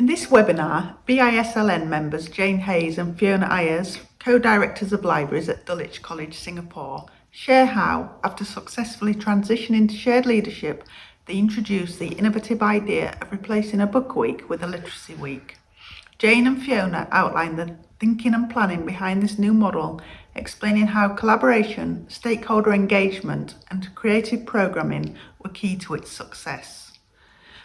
In this webinar, BISLN members Jane Hayes and Fiona Ayers, co-directors of libraries at Dulwich College, Singapore, share how, after successfully transitioning to shared leadership, they introduced the innovative idea of replacing a book week with a literacy week. Jane and Fiona outline the thinking and planning behind this new model, explaining how collaboration, stakeholder engagement, and creative programming were key to its success.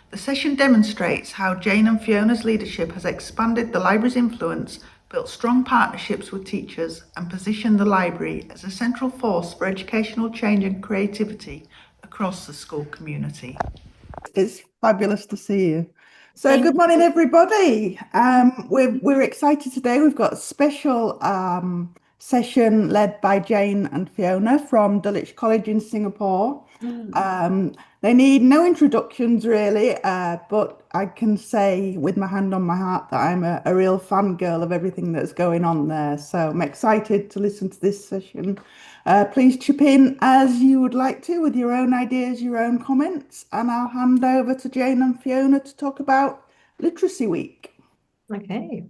The session demonstrates how Jane and Fiona's leadership has expanded the library's influence, built strong partnerships with teachers, and positioned the library as a central force for educational change and creativity across the school community. It's fabulous to see you. So good morning, everybody. We're excited today. We've got a special session led by Jane and Fiona from Dulwich College in Singapore. They need no introductions really, but I can say with my hand on my heart that I'm a real fangirl of everything that's going on there. So I'm excited to listen to this session. Please chip in as you would like to with your own ideas, your own comments, and I'll hand over to Jane and Fiona to talk about Literacy Week. Okay.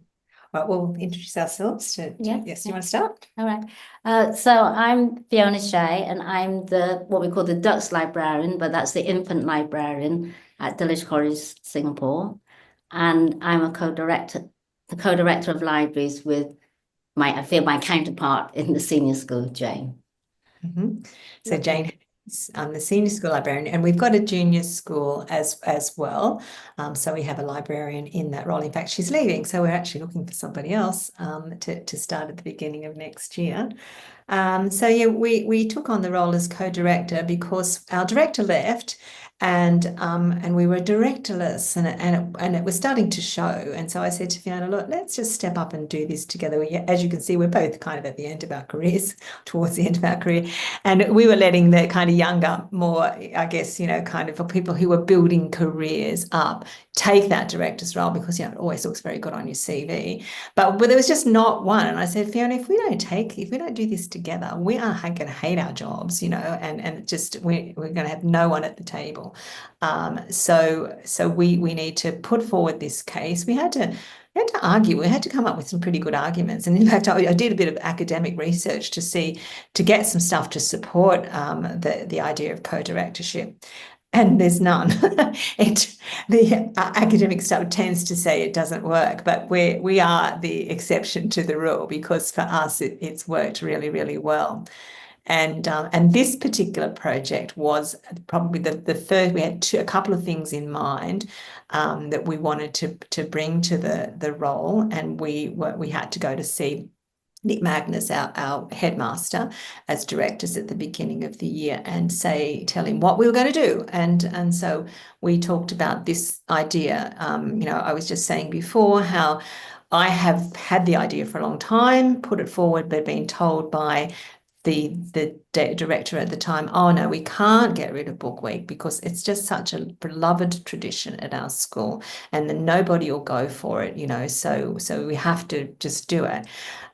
Right, we'll introduce ourselves. Yes, you want to start? All right. So I'm Fiona Shea, and I'm what we call the Dutch librarian, but that's the infant librarian at Dulwich College, Singapore. And I'm the co-director of libraries with my counterpart in the senior school, Jane. So Jane, I'm the senior school librarian, and we've got a junior school as well. So we have a librarian in that role. In fact, she's leaving, so we're actually looking for somebody else to start at the beginning of next year. So yeah, we took on the role as co-director because our director left, and we were directorless, and it was starting to show. And so I said to Fiona, look, let's just step up and do this together. As you can see, we're both kind of at the end of our careers, towards the end of our career, and we were letting the kind of younger, more, I guess, kind of for people who were building careers up, take that director's role, because it always looks very good on your CV. But there was just not one. And I said, Fiona, if we don't do this together, we are going to hate our jobs, and just we're going to have no one at the table. So we need to put forward this case. We had to argue. We had to come up with some pretty good arguments. And in fact, I did a bit of academic research to get some stuff to support the idea of co-directorship. And there's none. The academic stuff tends to say it doesn't work, but we are the exception to the rule, because for us it's worked really, really well. And this particular project was probably the first. We had a couple of things in mind that we wanted to bring to the role, and we had to go to see Nick Magnus, our headmaster, as directors at the beginning of the year, and tell him what we were going to do. And so we talked about this idea. I was just saying before how I have had the idea for a long time, put it forward, but been told by the director at the time, oh no, we can't get rid of Book Week because it's just such a beloved tradition at our school, and then nobody will go for it, so we have to just do it.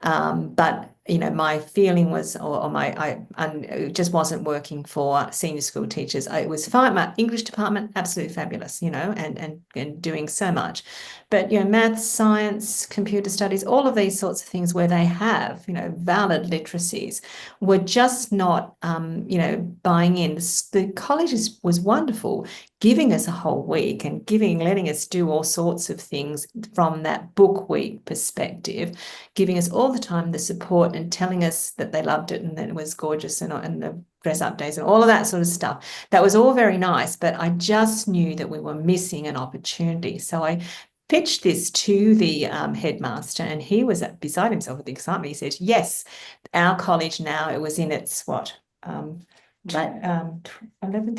But my feeling was, it just wasn't working for senior school teachers. It was fine. My English department, absolutely fabulous, and doing so much. But, maths, science, computer studies, all of these sorts of things where they have, valid literacies, were just not, buying in. The college was wonderful, giving us a whole week and letting us do all sorts of things from that Book Week perspective, giving us all the time the support and telling us that they loved it and that it was gorgeous, and the dress-up days and all of that sort of stuff. That was all very nice, but I just knew that we were missing an opportunity. So I pitched this to the headmaster, and he was beside himself with excitement. He said, yes, our college now, it was in its 11th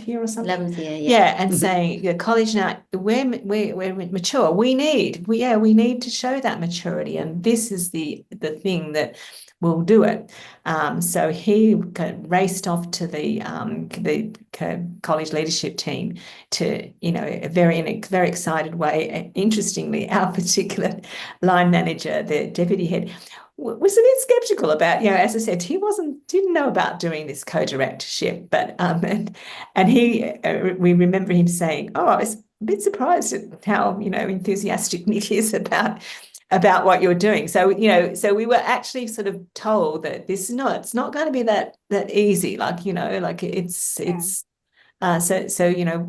year or something. 11th year, yeah. And saying the college now, we're mature. We need to show that maturity, and this is the thing that will do it. So he raced off to the college leadership team to, in a very excited way. And interestingly, our particular line manager, the deputy head, was a bit skeptical about, as I said, he didn't know about doing this co-directorship, but and he we remember him saying, oh, it's bit surprised at how, enthusiastic Nick is about what you're doing. So, so we were actually sort of told that it's not going to be that easy. Like,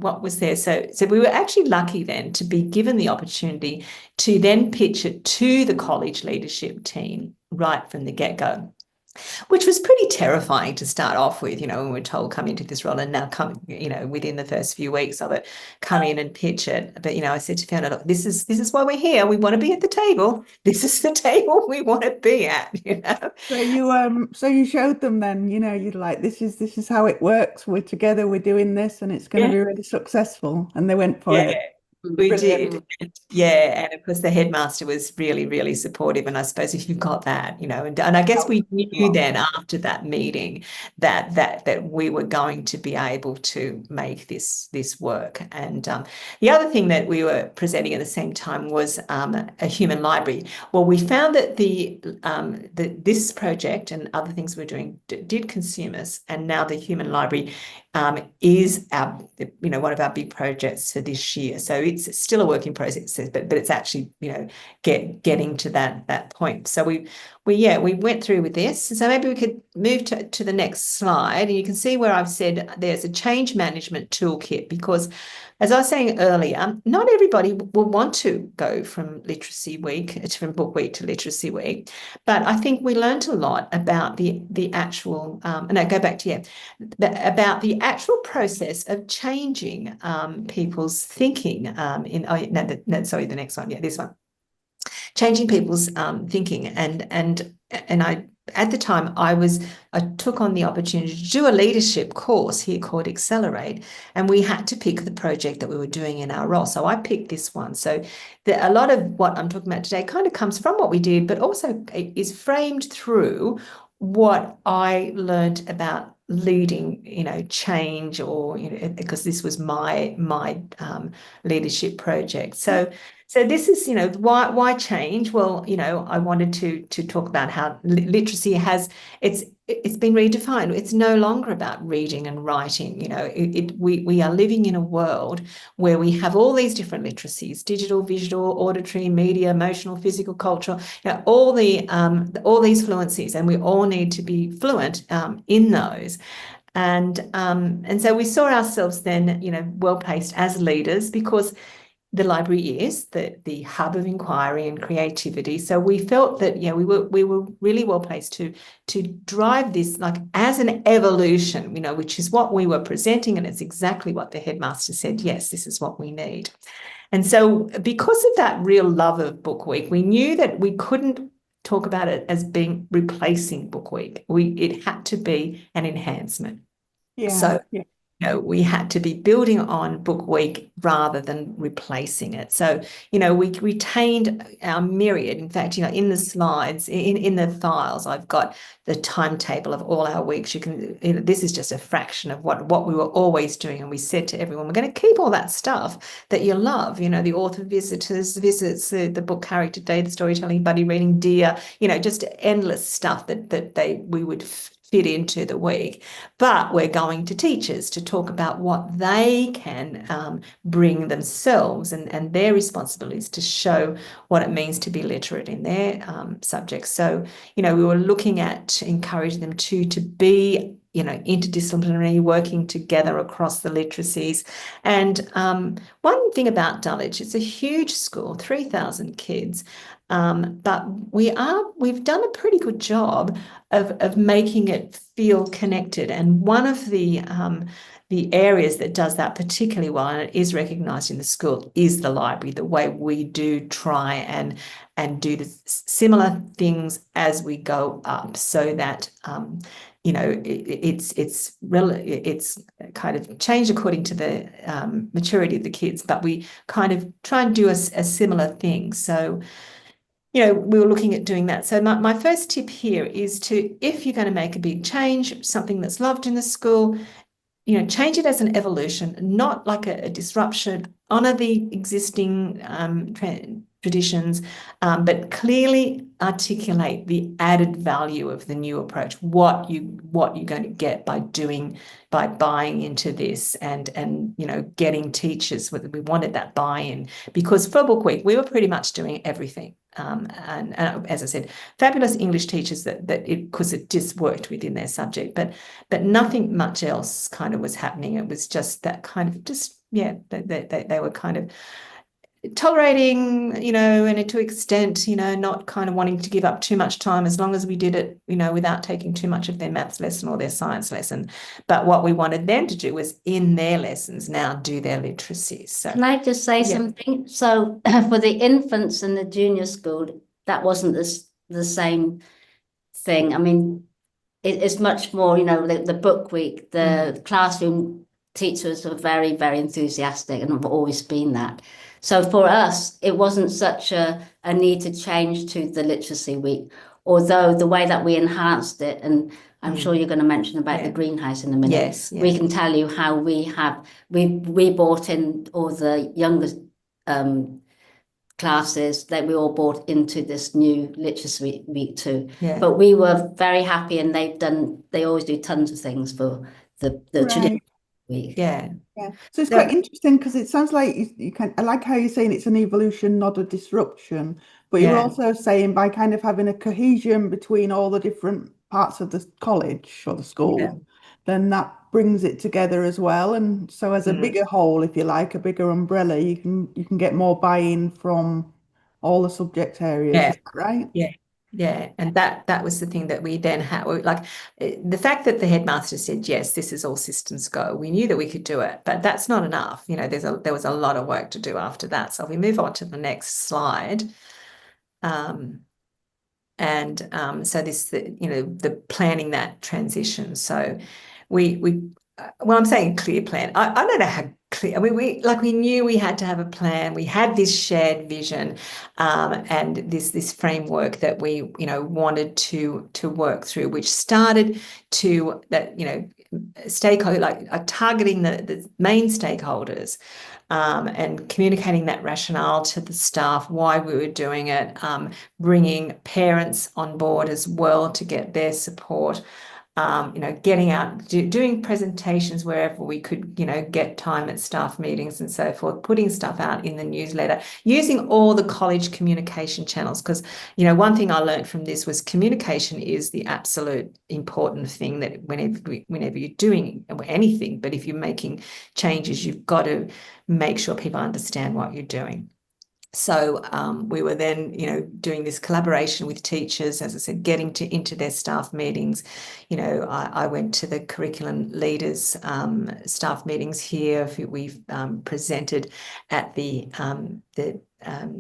what was there? So we were actually lucky then to be given the opportunity to then pitch it to the college leadership team right from the get-go, which was pretty terrifying to start off with, when we're told come into this role, and now come, within the first few weeks of it, come in and pitch it. But, I said to Fiona, look, this is why we're here. We want to be at the table. This is the table we want to be at, So you showed them then, you're like, this is how it works. We're together, we're doing this, and it's going to be really successful. And they went for it. We Brilliant. did. And of course the headmaster was really, really supportive. And I suppose if you've got that, and I guess we knew then after that meeting that we were going to be able to make this work. And the other thing that we were presenting at the same time was a human library. Well, we found that this project and other things we're doing did consume us, and now the human library is one of our big projects for this year. So it's still a work in process, but it's actually getting to that point. So we went through with this. So maybe we could move to the next slide, and you can see where I've said there's a change management toolkit, because as I was saying earlier, not everybody will want to go from book week to literacy week, but I think we learned a lot about the actual about the actual process of changing people's thinking the next one, this one, changing people's thinking. And I, at the time, I took on the opportunity to do a leadership course here called Accelerate, and we had to pick the project that we were doing in our role. So I picked this one. So a lot of what I'm talking about today kind of comes from what we did, but also is framed through what I learned about leading, change, or because this was my leadership project. So this is, why change? Well, I wanted to talk about how literacy it's been redefined. It's no longer about reading and writing. We are living in a world where we have all these different literacies: digital, visual, auditory, media, emotional, physical, cultural, all these fluencies, and we all need to be fluent in those. And so we saw ourselves then, well placed as leaders, because the library is the hub of inquiry and creativity. So we felt that we were really well placed to drive this like as an evolution, which is what we were presenting, and it's exactly what the headmaster said. Yes, this is what we need. And so because of that real love of Book Week, we knew that we couldn't talk about it as being replacing Book Week. It had to be an enhancement. We had to be building on Book Week rather than replacing it. So, we retained our myriad. In fact, in the slides, in the files, I've got the timetable of all our weeks. You can, this is just a fraction of what we were always doing. And we said to everyone, we're going to keep all that stuff that you love, the author visits, the book character day, the storytelling buddy reading, dear, just endless stuff that we would fit into the week. But we're going to teachers to talk about what they can bring themselves and their responsibilities to show what it means to be literate in their subjects. So, we were looking at encouraging them to be interdisciplinary, working together across the literacies. And one thing about Dulwich, it's a huge school, 3,000 kids, but we've done a pretty good job of making it feel connected. And one of the areas that does that particularly well, and it is recognised in the school, is the library. The way we do try and do the similar things as we go up, so that it's kind of changed according to the maturity of the kids, but we kind of try and do a similar thing. So, we were looking at doing that. So my first tip here is if you're going to make a big change, something that's loved in the school, change it as an evolution, not like a disruption honour the existing traditions, but clearly articulate the added value of the new approach, what you're going to get by buying into this, and you know, getting teachers. We wanted that buy-in, because for Book Week we were pretty much doing everything. And as I said, fabulous English teachers because it just worked within their subject, but nothing much else kind of was happening. It was just that kind of they were kind of tolerating, you know, and to extent, you know, not kind of wanting to give up too much time, as long as we did it, you know, without taking too much of their maths lesson or their science lesson. But what we wanted them to do was, in their lessons now, do their literacy. So can I just say something? So for the infants and the junior school, that wasn't the same thing. I mean, it's much more, you know, the book week, the classroom teachers are very, very enthusiastic and have always been that. So for us, it wasn't such a need to change to the literacy week, although the way that we enhanced it, and I'm sure you're going to mention about the greenhouse in a minute. Yes, we can tell you how we brought in all the younger classes that we all brought into this new literacy week too. Yeah. But we were very happy, and they always do tons of things for the traditional week. Yeah. Yeah, so it's quite interesting, because it sounds like you can. I like how you're saying it's an evolution, not a disruption. But you're also saying, by kind of having a cohesion between all the different parts of the college or the school, then that brings it together as well. And so, as a bigger whole, if you like, a bigger umbrella, you can get more buy-in from all the subject areas. Yeah. Is that right? Yeah. Yeah, and that was the thing that we then had. Like, the fact that the headmaster said, yes, this is all systems go, we knew that we could do it, but that's not enough. You know, there was a lot of work to do after that. So we move on to the next slide. So this, you know, the planning that transition. So well, I'm saying clear plan. I don't know how clear. I mean, we knew we had to have a plan. We had this shared vision, and this framework that we, you know, wanted to work through, which started to that, you know, stakeholder, like targeting the main stakeholders, and communicating that rationale to the staff, why we were doing it, bringing parents on board as well to get their support. You know, getting out, doing presentations wherever we could, you know, get time at staff meetings and so forth, putting stuff out in the newsletter, using all the college communication channels. Because, you know, one thing I learned from this was communication is the absolute important thing, that whenever you're doing anything, but if you're making changes, you've got to make sure people understand what you're doing. So we were then, you know, doing this collaboration with teachers, as I said, getting into their staff meetings. You know, I went to the curriculum leaders staff meetings here. We've presented at the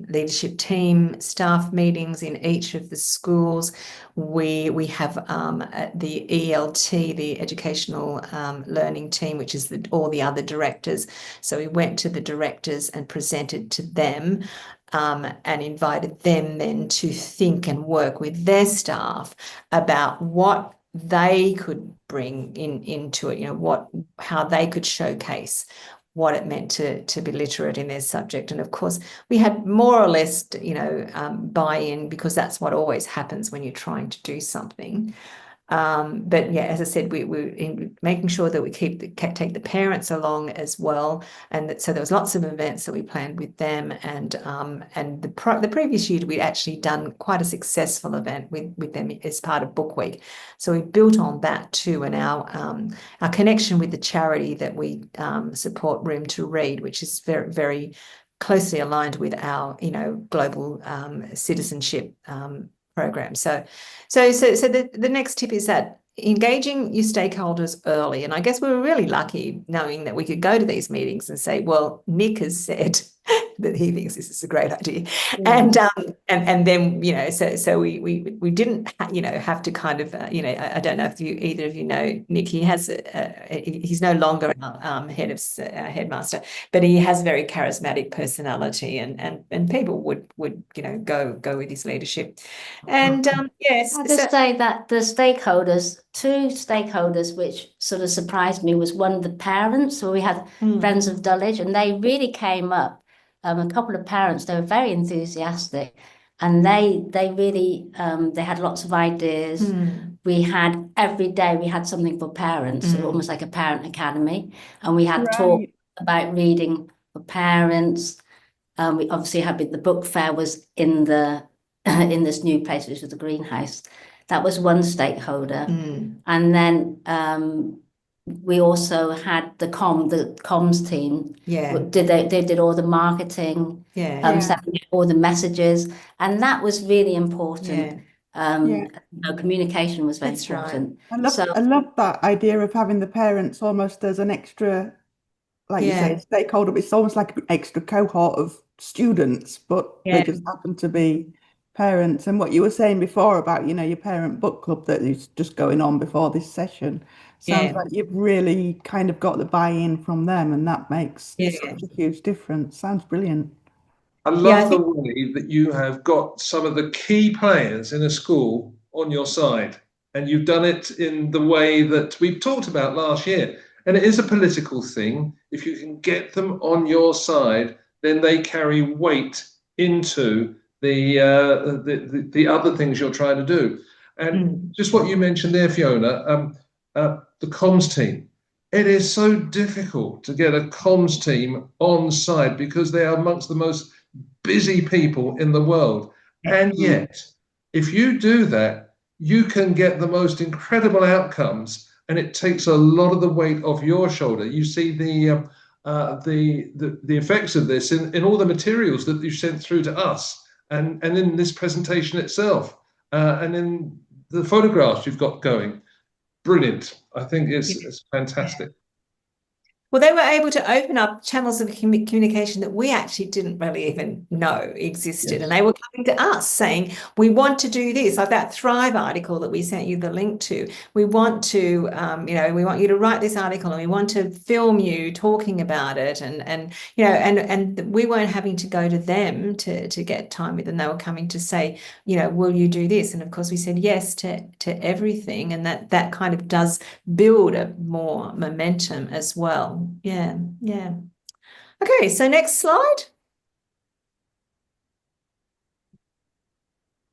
leadership team staff meetings in each of the schools. We have the ELT, the educational learning team, which is all the other directors. So we went to the directors and presented to them, and invited them then to think and work with their staff about what they could bring into it, you know, how they could showcase what it meant to be literate in their subject. And of course, we had more or less, you know, buy-in, because that's what always happens when you're trying to do something. But yeah, as I said, we're in making sure that we take the parents along as well, and so there was lots of events that we planned with them, and the previous year we'd actually done quite a successful event with them as part of Book Week, so we built on that too, and our connection with the charity that we support, Room to Read, which is very, very closely aligned with our, you know, global citizenship program. So the next tip is that engaging your stakeholders early. And I guess we were really lucky knowing that we could go to these meetings and say, well, Nick has said that he thinks this is a great idea. Yeah. And then, you know, so we didn't have to kind of I don't know if either of you know Nick. He has he's no longer our headmaster, but he has a very charismatic personality, and people would go with his leadership. And yes, I'll just say that the stakeholders, two stakeholders, which sort of surprised me, was one of the parents. So we had Friends of Dulwich, and they really came up. A couple of parents, they were very enthusiastic, and they really they had lots of ideas. We had every day we had something for parents, so almost like a parent academy, and we had talk Right. about reading for parents. We obviously had the book fair was in the in this new place, which was the greenhouse. That was one stakeholder. And then we also had the comms team. Yeah. They did all the marketing, Yeah. sending out all the messages, and that was really important. Yeah. Communication was very That's right. important. I love that idea of having the parents almost as an extra, like you say, Yeah. stakeholder. It's almost like an extra cohort of students, but they Yeah. just happen to be parents. And what you were saying before about, your parent book club that is just going on before this session, sounds Yeah. like you've really kind of got the buy-in from them, and that makes Yeah. such a huge difference. Sounds brilliant. I Yeah, I love the think way that you have got some of the key players in a school on your side, and you've done it in the way that we've talked about last year. And it is a political thing. If you can get them on your side, then they carry weight into the other things you're trying to do. And just what you mentioned there, Fiona, the comms team. It is so difficult to get a comms team on side because they are amongst the most busy people in the world. And yet, if you do that, you can get the most incredible outcomes, and it takes a lot of the weight off your shoulder. You see the effects of this in all the materials that you sent through to us, and in this presentation itself, and in the photographs you've got going. Brilliant. I think it's fantastic. Well, they were able to open up channels of communication that we actually didn't really even know existed. Yes. And they were coming to us saying, we want to do this, like that Thrive article that we sent you the link to. We want to, we want you to write this article, and we want to film you talking about it. And we weren't having to go to them to get time with them. They were coming to say, will you do this? And of course we said yes to everything. And that kind of does build a more momentum as well. Yeah. Okay, so next slide.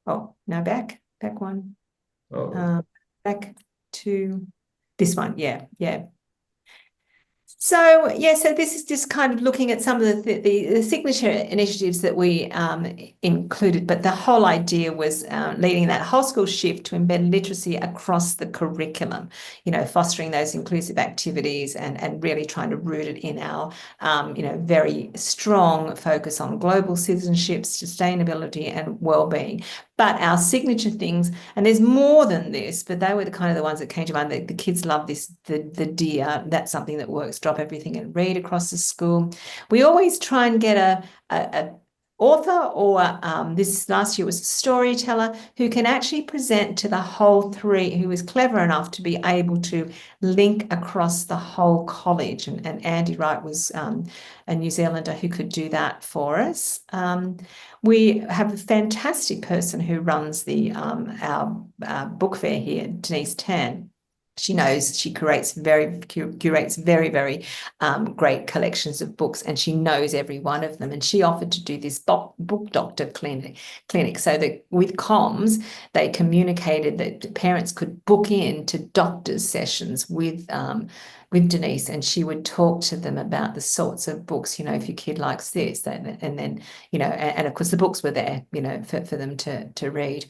Oh, now back one. Back to this one. Yeah. So this is just kind of looking at some of the signature initiatives that we included, but the whole idea was leading that whole school shift to embed literacy across the curriculum, fostering those inclusive activities and really trying to root it in our, very strong focus on global citizenship, sustainability and well-being. But our signature things, and there's more than this, but they were the ones that came to mind. The kids love this, the dear. That's something that works. Drop everything and read across the school. We always try and get a author, or this last year was a storyteller who can actually present to the whole three, who is clever enough to be able to link across the whole college. And Andy Wright was a New Zealander who could do that for us. We have a fantastic person who runs our book fair here, Denise Tan. She curates very, very great collections of books, and she knows every one of them. And she offered to do this book doctor clinic so that with comms, they communicated that parents could book in to doctor's sessions with Denise, and she would talk to them about the sorts of books, if your kid likes this, and then, and of course the books were there, for them to read.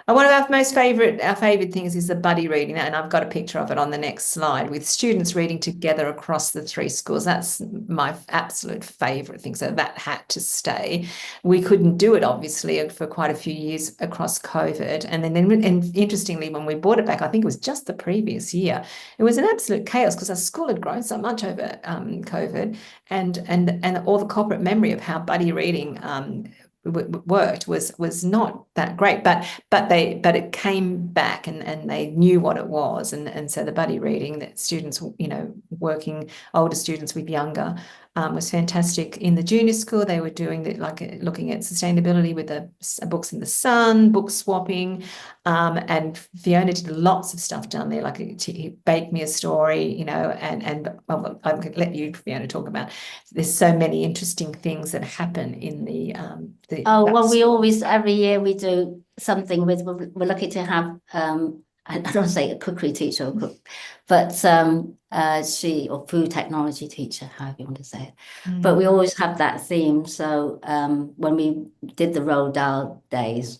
One of our favorite things is the buddy reading, and I've got a picture of it on the next slide, with students reading together across the 3 schools. That's my absolute favorite thing. So that had to stay. We couldn't do it, obviously, for quite a few years across COVID. And interestingly, when we brought it back, I think it was just the previous year, it was an absolute chaos because our school had grown so much over COVID, and all the corporate memory of how buddy reading worked was not that great, but it came back, and they knew what it was, and so the buddy reading that students, working older students with younger, was fantastic. In the junior school, they were doing looking at sustainability with the books in the sun, book swapping, and Fiona did lots of stuff down there, like he baked me a story, and well, I'm going to let you, Fiona, talk about. There's so many interesting things that happen in the we always, every year we do something we're lucky to have, I don't say a cookery teacher, but or food technology teacher, however you want to say it. But we always have that theme. So when we did the Roald Dahl days,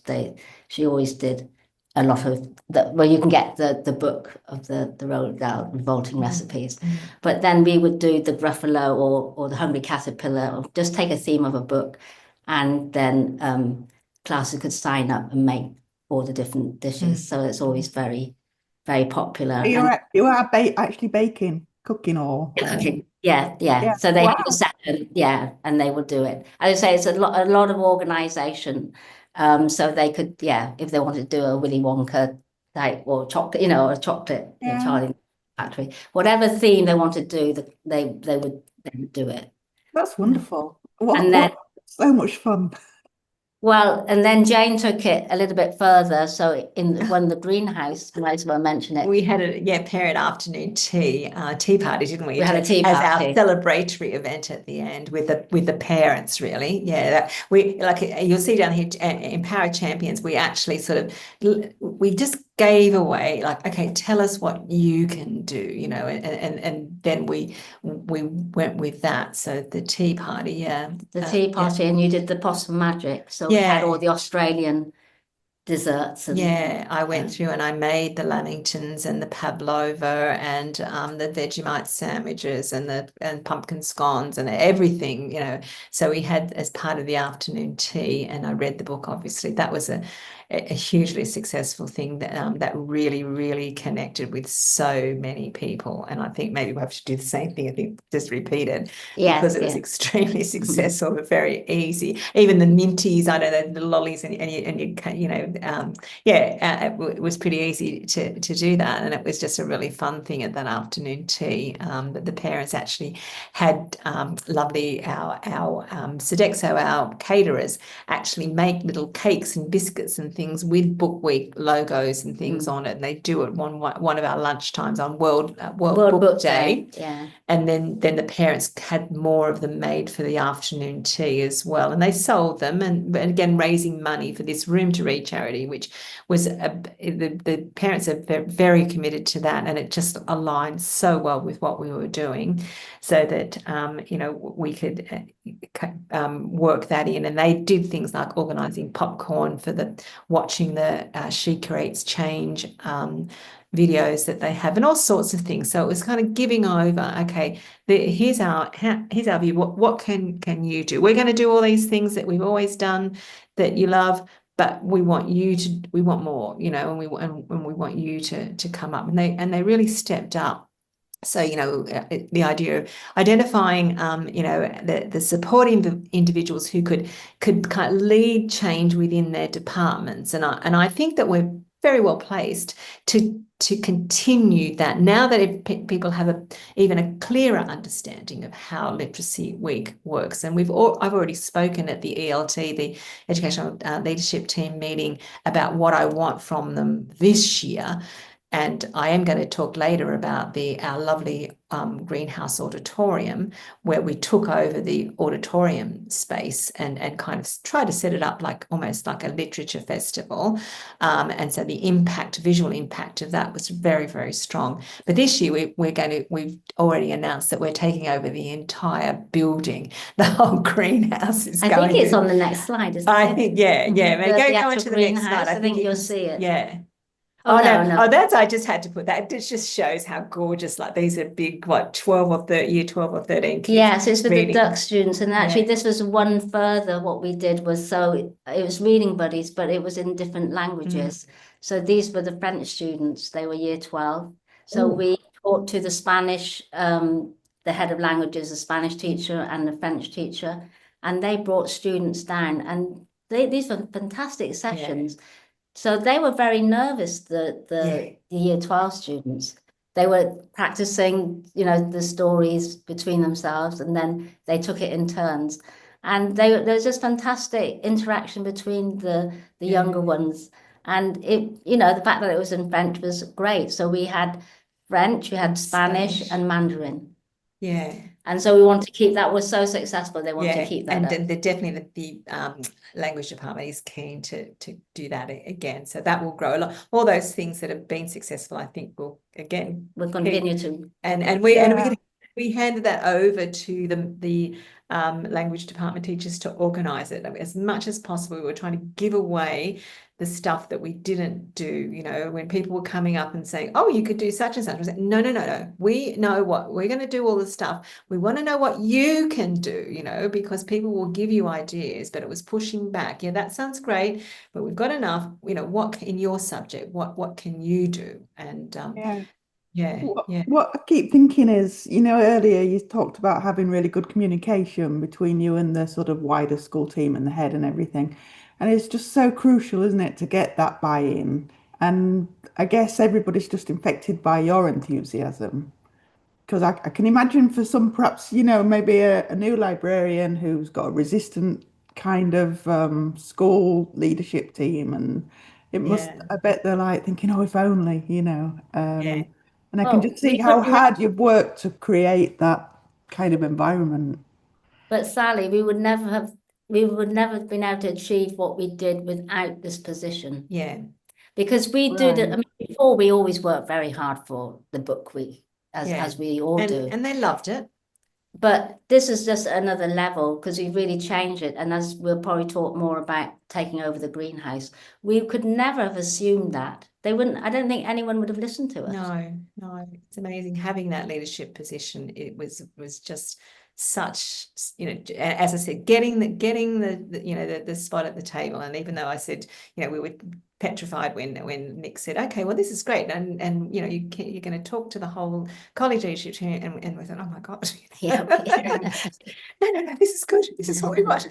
she always did a lot of you can get the book of the Roald Dahl revolting recipes. But then we would do the Gruffalo or the Hungry Caterpillar, or just take a theme of a book, and then classes could sign up and make all the different dishes. So it's always very, very popular. You are actually cooking or cooking. Yeah. So they have a second, and they will do it. As I say, it's a lot of organisation. So they could, if they wanted to do a Willy Wonka type or chocolate, or a chocolate Charlie factory, whatever theme they want to do, they would do it. That's wonderful. And then so much fun. Well, and then Jane took it a little bit further. So when the greenhouse, I might as well mention it. We had a parent afternoon tea party, didn't we? We had a tea party as our celebratory event at the end with the parents. Really, you'll see down here in Power Champions, we actually we just gave away, okay, tell us what you can do, and then we went with that. So the tea party, the tea party, and you did the possum magic. So we had all the Australian desserts. I went through and I made the lamingtons and the pavlova and the Vegemite sandwiches and pumpkin scones and everything, So we had, as part of the afternoon tea, and I read the book, obviously. That was a hugely successful thing that really, really connected with so many people. And I think maybe we'll have to do the same thing, I think, just repeat it, because it was extremely successful, but very easy. Even the minties, I know, the lollies, and it was pretty easy to do that. And it was just a really fun thing at that afternoon tea. But the parents actually had lovely, our Sodexo, our caterers, actually make little cakes and biscuits and things with Book Week logos and things on it, and they do it one of our lunch times on World Book Day. And then the parents had more of them made for the afternoon tea as well, and they sold them, and again raising money for this Room to Read charity, which was the parents are very committed to that, and it just aligned so well with what we were doing, so that we could work that in. And they did things like organising popcorn for watching the She Creates Change videos that they have, and all sorts of things. So it was kind of giving over, okay, here's our view. What can you do? We're going to do all these things that we've always done that you love, but we want more, and we want you to come up. And they really stepped up. So, the idea of identifying, the supporting individuals who could kind of lead change within their departments. And I think that we're very well placed to continue that now that people have even a clearer understanding of how Literacy Week works. And I've already spoken at the ELT, the Educational Leadership Team meeting, about what I want from them this year. And I am going to talk later about our lovely greenhouse auditorium, where we took over the auditorium space and kind of tried to set it up like almost like a literature festival. And so the visual impact of that was very, very strong. But this year we've already announced that we're taking over the entire building. The whole greenhouse is I going think it's to, on the next slide, isn't I it? think, yeah. The Go actual into the next slide. greenhouse. I think you you'll can see it. Yeah. Oh, no, no. no. Oh, that's, I just had to put that. It just shows how gorgeous, like these are big, what, 12 or 13, year 12 or 13 kids. Yeah, so it's for the reading. Duck students, and actually Yeah. this was one further. What we did was, so it was reading buddies, but it was in different languages. So these were the French students, they were year 12. So Ooh. we talked to the Spanish, the head of languages, the Spanish teacher and the French teacher, and they brought students down, and these were fantastic sessions. So they were very nervous, the year 12 students. They were practicing, the stories between themselves, and then they took it in turns. And there was just fantastic interaction between the younger ones. And the fact that it was in French was great. So we had French, we had Spanish and Mandarin. Yeah. And so we want to keep that. Was so successful, they want to keep that up. And definitely the language department is keen to do that again. So that will grow a lot. All those things that have been successful, I think, will again. We'll continue to. And we handed that over to the language department teachers to organise it. I mean, as much as possible, we were trying to give away the stuff that we didn't do. When people were coming up and saying, oh, you could do such and such, I said, no, we know what we're going to do, all the stuff. We want to know what you can do, because people will give you ideas. But it was pushing back. Yeah, that sounds great, but we've got enough. What in your subject, what can you do? And What I keep thinking is, earlier you talked about having really good communication between you and the sort of wider school team and the head and everything. And it's just so crucial, isn't it, to get that buy-in? And I guess everybody's just infected by your enthusiasm. Because I can imagine for some, perhaps, maybe a new librarian who's got a resistant kind of school leadership team, and it must, I bet they're like thinking, oh, if only, and I can just see how hard you've worked to create that kind of environment. But Sally, we would never have been able to achieve what we did without this position. Yeah. Because we did it, I mean, before we always worked very hard for the book week, as we all do. And they loved it. But this is just another level, because we've really changed it. And as we'll probably talk more about taking over the greenhouse, we could never have assumed that. They wouldn't, I don't think anyone would have listened to us. No, it's amazing having that leadership position. It was just such, as I said, getting the spot at the table. And even though I said, we were petrified when Nick said, okay, well, this is great, and you're going to talk to the whole college leadership team, and we thought, oh my God, no, this is good, this is what we want.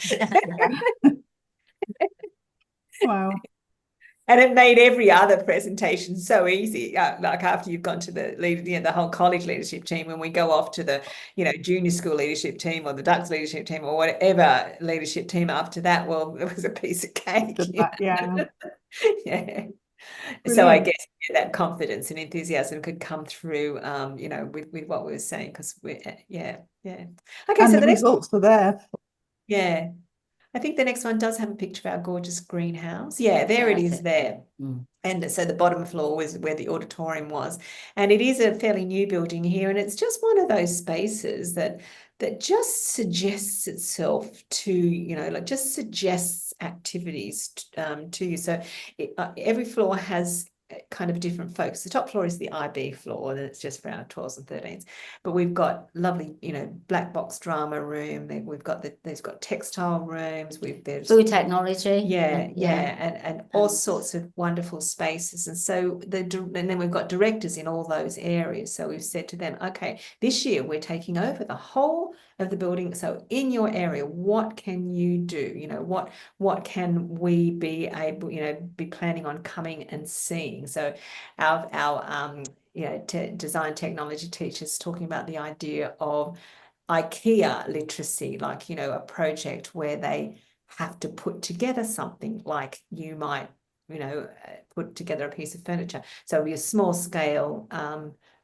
Wow. And it made every other presentation so easy. Like after you've gone to the whole college leadership team, when we go off to the, junior school leadership team or the Ducks leadership team or whatever leadership team after that, well, it was a piece of cake. Yeah. Yeah. So I guess that confidence and enthusiasm could come through, with what we were saying, because okay, and so the results are there. Yeah. I think the next one does have a picture of our gorgeous greenhouse. Yeah, there it is there. And so the bottom floor was where the auditorium was. And it is a fairly new building here. And it's just one of those spaces that just suggests itself to, just suggests activities to you. So every floor has kind of different focus. The top floor is the IB floor, and it's just for our 12s and 13s. But we've got lovely, black box drama room. We've got there's got textile rooms. There's food technology. And all sorts of wonderful spaces. And so and then we've got directors in all those areas. So we've said to them, okay, this year we're taking over the whole of the building. So in your area, what can you do? What can we be able, be planning on coming and seeing? So our design technology teachers talking about the idea of IKEA literacy, like, a project where they have to put together something like you might put together a piece of furniture. So it'll be a small scale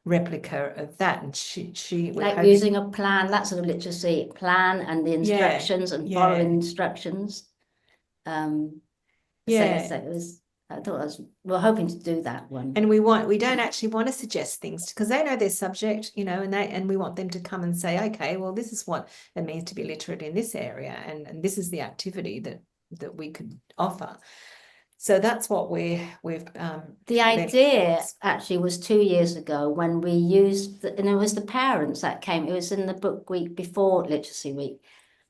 replica of that, and she like using a plan, that sort of literacy plan, and the instructions and following instructions. So it was. I thought we're hoping to do that one. And we don't actually want to suggest things because they know their subject, and we want them to come and say, okay, well, this is what it means to be literate in this area, and this is the activity that we could offer. So that's what we've the idea actually was 2 years ago when we used and it was the parents that came. It was in the book week before Literacy Week,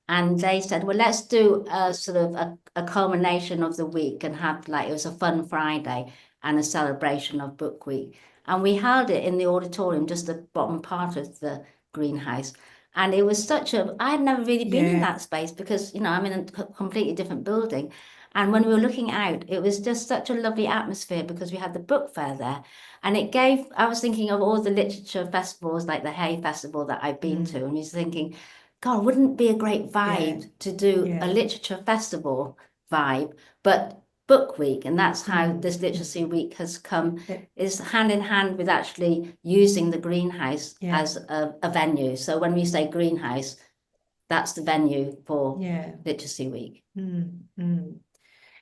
and they said, well, let's do a sort of a culmination of the week and have it was a fun Friday and a celebration of book week, and we held it in the auditorium, just the bottom part of the greenhouse. And it was I'd never really been in that space because, I'm in a completely different building. And when we were looking out, it was just such a lovely atmosphere because we had the book fair there. And I was thinking of all the literature festivals, like the Hay Festival that I've been to, and I was thinking, God, wouldn't it be a great vibe to do a literature festival vibe, but book week? And that's how this Literacy Week has come, is hand in hand with actually using the greenhouse as a venue. So when we say greenhouse, that's the venue for Literacy Week.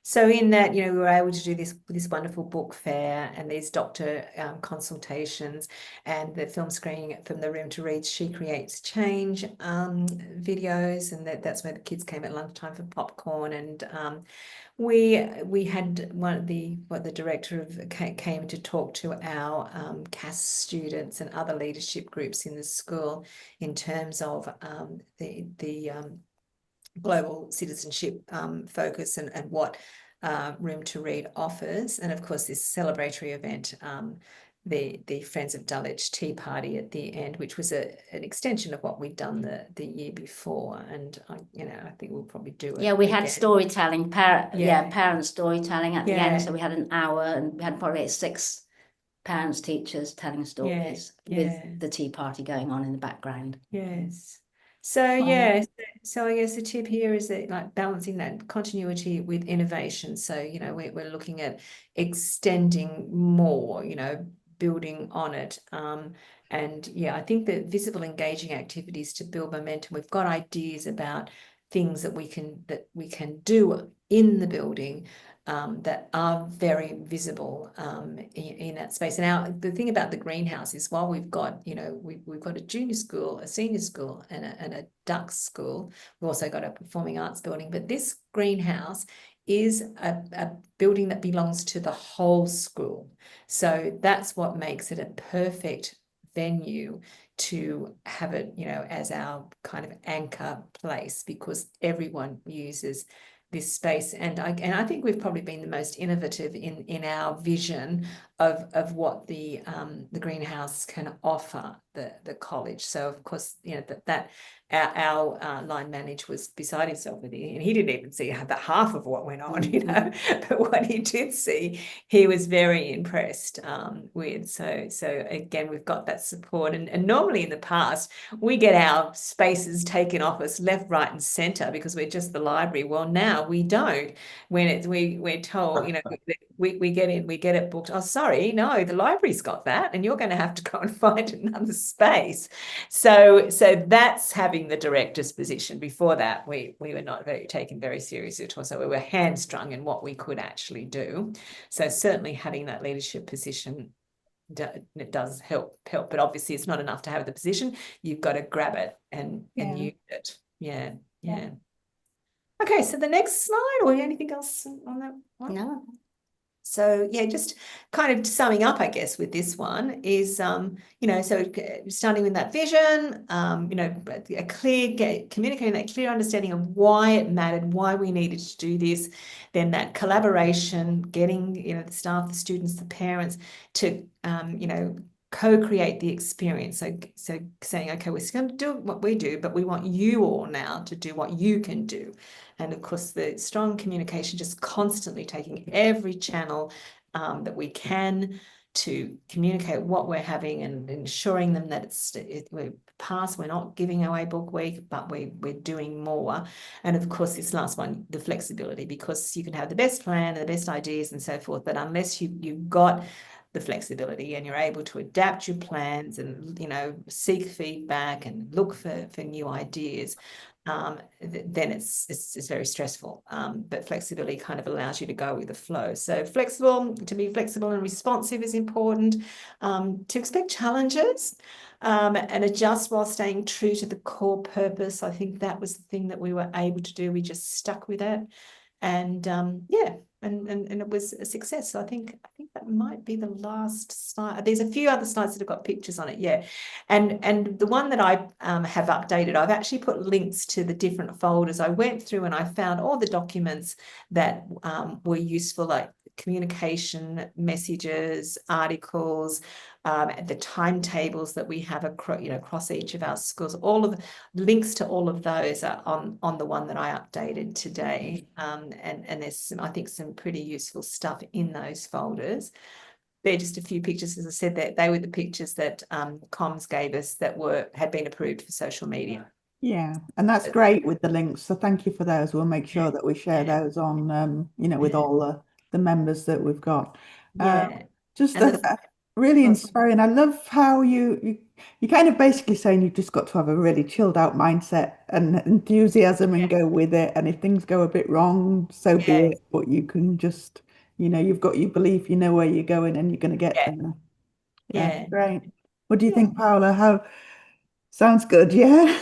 So in that, we were able to do this wonderful book fair and these doctor consultations and the film screening from the Room to Read She Creates Change videos, and that's where the kids came at lunchtime for popcorn. And we had the director came to talk to our CAS students and other leadership groups in the school in terms of the global citizenship focus and what Room to Read offers. And of course this celebratory event, the Friends of Dulwich Tea Party at the end, which was an extension of what we'd done the year before. And I think we'll probably do it we had storytelling, parent storytelling at the end. So we had an hour and we had probably 6 parents, teachers telling stories with the tea party going on in the background. So so I guess the tip here is that balancing that continuity with innovation. So we're looking at extending more, building on it, and I think that visible, engaging activities to build momentum. We've got ideas about things that we can do in the building that are very visible in that space. And the thing about the greenhouse is, while we've got we've got a junior school, a senior school, and a duck school, we've also got a performing arts building. But this greenhouse is a building that belongs to the whole school. So that's what makes it a perfect venue to have it, as our kind of anchor place, because everyone uses this space. And I think we've probably been the most innovative in our vision of what the greenhouse can offer the college. So of course, that our line manager was beside himself with it, and he didn't even see the half of what went on, but what he did see, he was very impressed with. So again, we've got that support, and normally in the past we get our spaces taken off us left, right, and centre because we're just the library. Well, now we don't. When we're told, we get it booked. Oh, sorry, no, the library's got that, and you're going to have to go and find another space. So that's having the director's position. Before that, we were not taken very seriously at all. So we were hamstrung in what we could actually do. So certainly having that leadership position, it does help. But obviously, it's not enough to have the position. You've got to grab it and use it. Yeah. Okay, so the next slide, or anything else on that one? No. So just kind of summing up, I guess, with this one is, so starting with that vision, communicating that clear understanding of why it mattered, why we needed to do this, then that collaboration, getting, the staff, the students, the parents to, co-create the experience. So saying, okay, we're going to do what we do, but we want you all now to do what you can do. And of course, the strong communication, just constantly taking every channel that we can to communicate what we're having and ensuring them that we're past. We're not giving away book week, but we're doing more. And of course, this last one, the flexibility, because you can have the best plan and the best ideas and so forth, but unless you've got the flexibility and you're able to adapt your plans and, you know, seek feedback and look for new ideas, then it's very stressful. But flexibility kind of allows you to go with the flow. So to be flexible and responsive is important. To expect challenges and adjust while staying true to the core purpose. I think that was the thing that we were able to do. We just stuck with it, and and it was a success. So I think that might be the last slide. There's a few other slides that have got pictures on it, yeah. And the one that I have updated, I've actually put links to the different folders. I went through and I found all the documents that were useful, like communication, messages, articles, the timetables that we have across each of our schools. All of the links to all of those are on the one that I updated today. And there's I think some pretty useful stuff in those folders. They're just a few pictures, as I said, that they were the pictures that Comms gave us that had been approved for social media. Yeah, and that's great with the links. So thank you for those. We'll make sure that we share those on, with all the members that we've got. Just really inspiring. I love how you kind of basically saying you've just got to have a really chilled out mindset and enthusiasm and go with it. And if things go a bit wrong, so be it. But you can just, you've got your belief, you know where you're going and you're going to get there. Yeah, great. What do you think, Paula? Sounds good, yeah?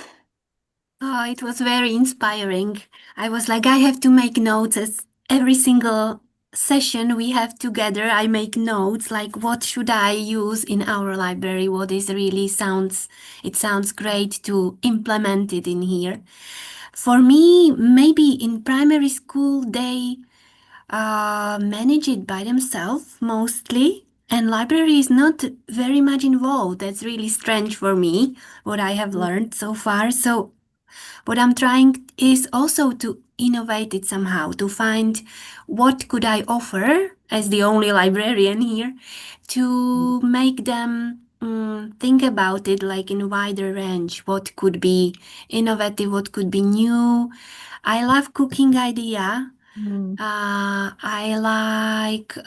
Oh, it was very inspiring. I was like, I have to make notes as every single session we have together. I make notes like what should I use in our library? What is really it sounds great to implement it in here. For me, maybe in primary school, they manage it by themselves mostly. And library is not very much involved. That's really strange for me, what I have learned so far. So what I'm trying is also to innovate it somehow, to find what could I offer as the only librarian here to make them think about it like in a wider range. What could be innovative, what could be new. I love cooking idea. I like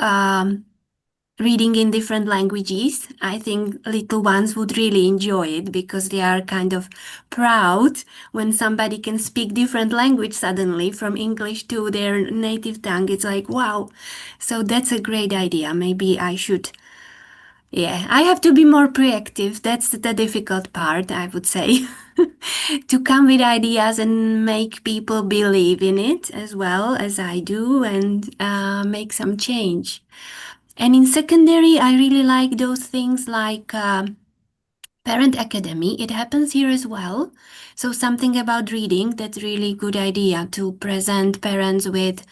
reading in different languages. I think little ones would really enjoy it because they are kind of proud when somebody can speak different language suddenly from English to their native tongue. It's like, wow. So that's a great idea. Maybe I should, I have to be more proactive. That's the difficult part, I would say. To come with ideas and make people believe in it as well as I do and make some change. And in secondary, I really like those things like Parent Academy. It happens here as well. So something about reading, that's really good idea to present parents with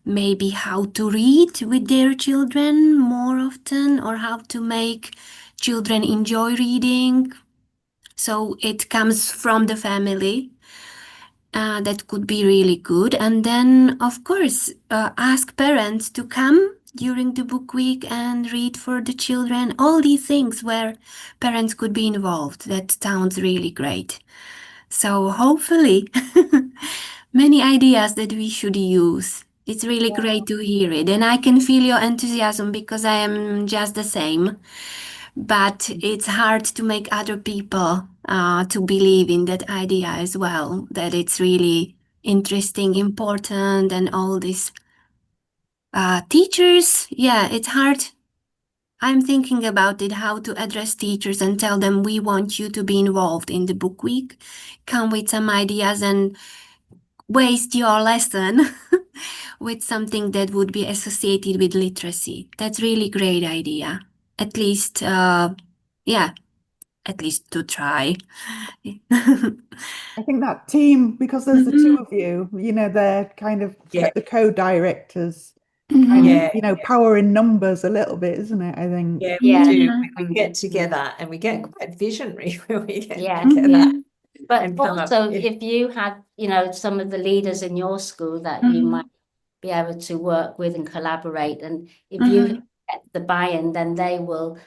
maybe how to read with their children more often or how to make children enjoy reading. So it comes from the family. That could be really good. And then, of course, ask parents to come during the book week and read for the children. All these things where parents could be involved. That sounds really great. So hopefully, many ideas that we should use. It's really great to hear it. And I can feel your enthusiasm because I am just the same. But it's hard to make other people to believe in that idea as well, that it's really interesting, important, and all this. Teachers, it's hard. I'm thinking about it, how to address teachers and tell them we want you to be involved in the book week. Come with some ideas and waste your lesson with something that would be associated with literacy. That's really great idea. At least, at least to try. I think that team, because there's the two of you, they're kind of like the co-directors, kind of, power in numbers a little bit, isn't it? I think. Yeah, we do. We get together and we get quite visionary when we get together. But also, if you had, some of the leaders in your school that you might be able to work with and collaborate, and if you get the buy-in, then they will,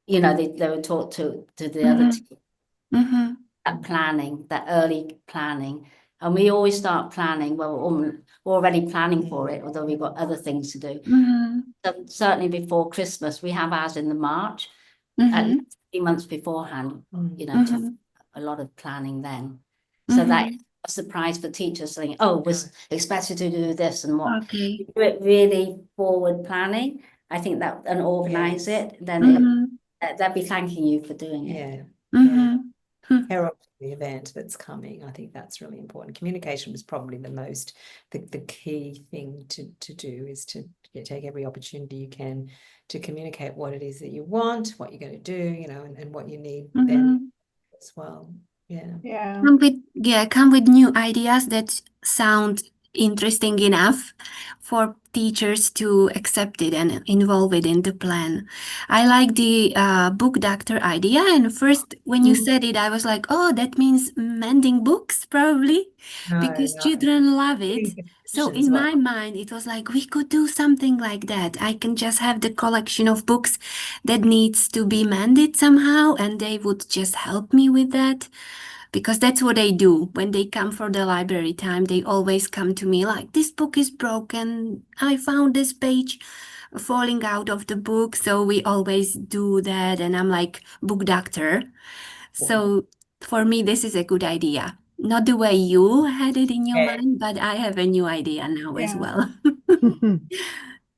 they will talk to the other team. that planning, that early planning. And we always start planning, well, we're already planning for it, although we've got other things to do. So certainly before Christmas, we have ours in the March, at least 3 months beforehand, you know, to a lot of planning then. So that is a surprise for teachers saying, oh, was expected to do this and what. Okay. Do it really forward planning, I think that, and organize it, then they'll be thanking you for doing it. Yeah. Herald the event that's coming. I think that's really important. Communication was probably the key thing to do, is to take every opportunity you can to communicate what it is that you want, what you're going to do, you know, and what you need then as well. Yeah. Come with new ideas that sound interesting enough for teachers to accept it and involve it in the plan. I like the book doctor idea, and first when you said it, I was like, oh, that means mending books probably, because children love it. So in my mind, it was like, we could do something like that. I can just have the collection of books that needs to be mended somehow, and they would just help me with that. Because that's what they do. When they come for the library time, they always come to me like, this book is broken. I found this page falling out of the book. So we always do that. And I'm like, book doctor. So for me, this is a good idea. Not the way you had it in your mind, but I have a new idea now as well.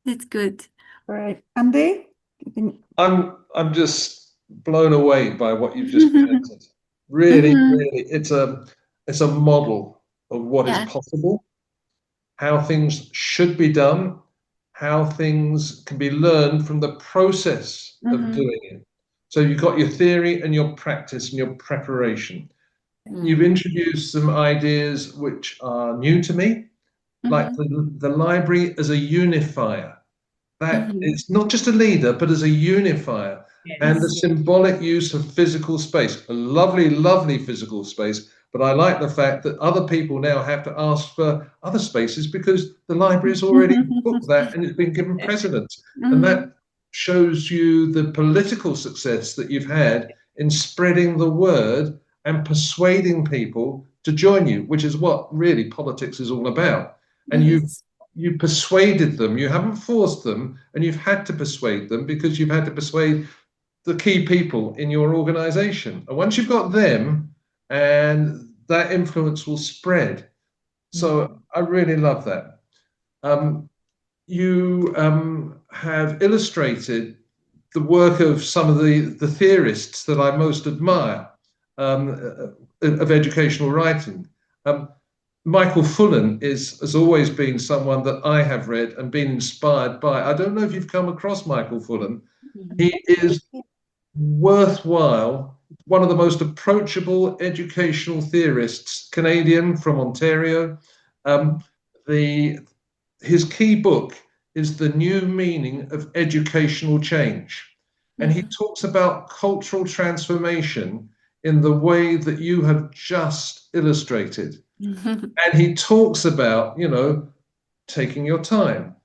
That's good. Great. Andy? I'm just blown away by what you've just presented. Really, it's a model of what is possible, how things should be done, how things can be learned from the process of doing it. So you've got your theory and your practice and your preparation. You've introduced some ideas which are new to me, like the library as a unifier. That it's not just a leader, but as a unifier. And the symbolic use of physical space, a lovely, lovely physical space. But I like the fact that other people now have to ask for other spaces because the library has already booked that and it's been given precedence. And that shows you the political success that you've had in spreading the word and persuading people to join you, which is what really politics is all about. And you persuaded them. You haven't forced them, and you've had to persuade them because you've had to persuade the key people in your organization. And once you've got them, and that influence will spread. So I really love that. You have illustrated the work of some of the theorists that I most admire of educational writing. Michael Fullan has always been someone that I have read and been inspired by. I don't know if you've come across Michael Fullan. He is worthwhile, one of the most approachable educational theorists, Canadian from Ontario. His key book is The New Meaning of Educational Change. And he talks about cultural transformation in the way that you have just illustrated. And he talks about, you know, taking your time,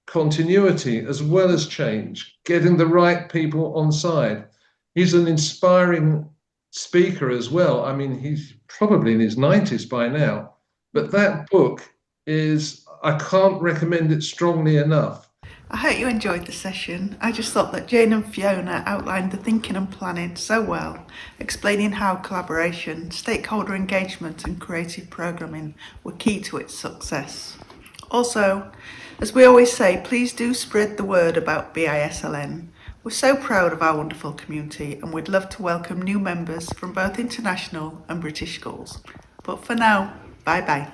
continuity as well as change, getting the right people on side. He's an inspiring speaker as well. I mean, he's probably in his 90s by now, but that book is, I can't recommend it strongly enough. I hope you enjoyed the session. I just thought that Jane and Fiona outlined the thinking and planning so well, explaining how collaboration, stakeholder engagement and creative programming were key to its success. Also, as we always say, please do spread the word about BISLN. We're so proud of our wonderful community and we'd love to welcome new members from both international and British schools. But for now, bye bye.